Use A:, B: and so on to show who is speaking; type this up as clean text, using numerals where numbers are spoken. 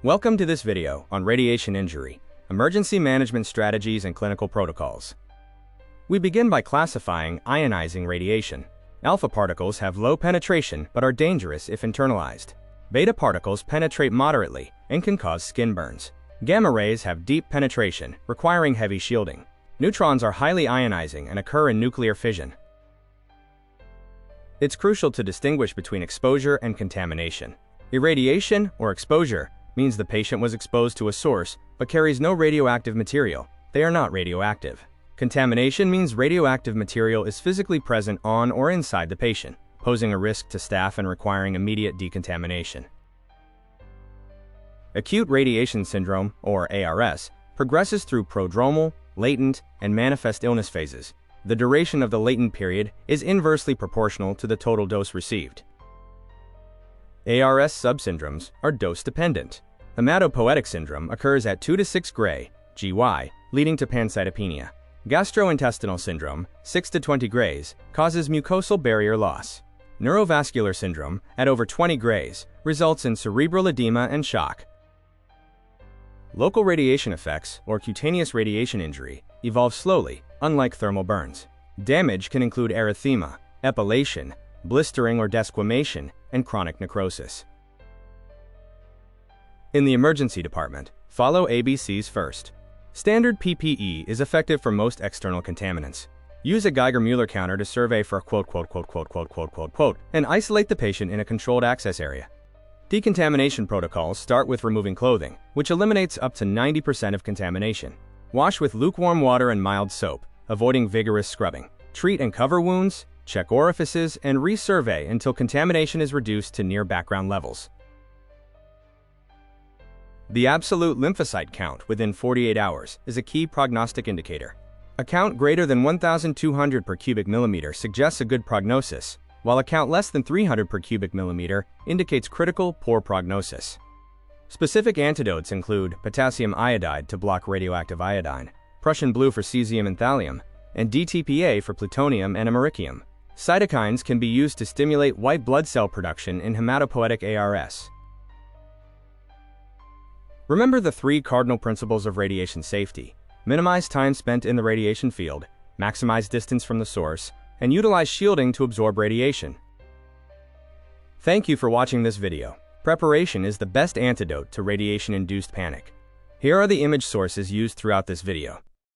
A: Welcome to this video on radiation injury, emergency management strategies and clinical protocols. We begin by classifying ionizing radiation. Alpha particles have low penetration but are dangerous if internalized. Beta particles penetrate moderately and can cause skin burns. Gamma rays have deep penetration, requiring heavy shielding. Neutrons are highly ionizing and occur in nuclear fission. It's crucial to distinguish between exposure and contamination. Irradiation, or exposure, means the patient was exposed to a source but carries no radioactive material. They are not radioactive. Contamination means radioactive material is physically present on or inside the patient, posing a risk to staff and requiring immediate decontamination. Acute radiation syndrome, or ARS, progresses through prodromal, latent, and manifest illness phases. The duration of the latent period is inversely proportional to the total dose received. ARS subsyndromes are dose-dependent. Hematopoietic syndrome occurs at 2 to 6 Gray, GY, leading to pancytopenia. Gastrointestinal syndrome, 6 to 20 Grays, causes mucosal barrier loss. Neurovascular syndrome, at over 20 Grays, results in cerebral edema and shock. Local radiation effects, or cutaneous radiation injury, evolve slowly, unlike thermal burns. Damage can include erythema, epilation, blistering or desquamation, and chronic necrosis. In the emergency department, follow ABCs first. Standard PPE is effective for most external contaminants. Use a Geiger-Müller counter to survey for and isolate the patient in a controlled access area. Decontamination protocols start with removing clothing, which eliminates up to 90% of contamination. Wash with lukewarm water and mild soap, avoiding vigorous scrubbing. Treat and cover wounds, check orifices, and resurvey until contamination is reduced to near background levels. The absolute lymphocyte count within 48 hours is a key prognostic indicator. A count greater than 1,200 per cubic millimeter suggests a good prognosis, while a count less than 300 per cubic millimeter indicates critical, poor prognosis. Specific antidotes include potassium iodide to block radioactive iodine, Prussian blue for cesium and thallium, and DTPA for plutonium and americium. Cytokines can be used to stimulate white blood cell production in hematopoietic ARS. Remember the 3 cardinal principles of radiation safety: minimize time spent in the radiation field, maximize distance from the source, and utilize shielding to absorb radiation. Thank you for watching this video. Preparation is the best antidote to radiation-induced panic. Here are the image sources used throughout this video.